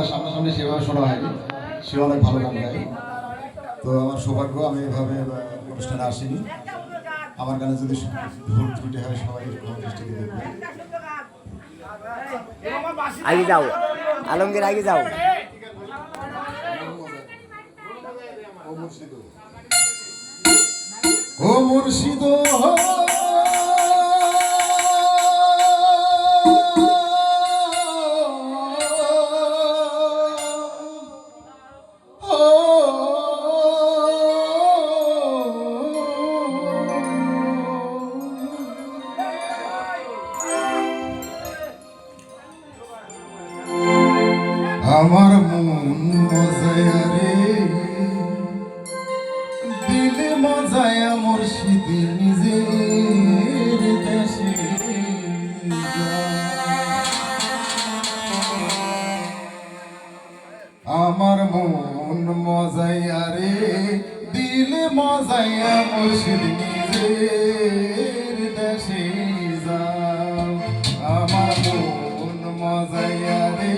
সামনাসামনি সেভাবে শোনা হয়নি। সে অনেক ভালো গান গায়। তো আমার সৌভাগ্য আমি এভাবে অনুষ্ঠানে আসিনি। আমার গানে যদি ভুল ত্রুটি হয় সবাই দৃষ্টিতে দেখবে। আগে যাও আলমগীর, আগে যাও। ও মুর্শিদ আমার মন মজায়া রে দিলে মজায়া মুর্শিদ নিজের দেশে আমার মন মজায়া রে দিলে মজায়া মুর্শিদ নিজের দেশে যাও আমার মন মজায়া রে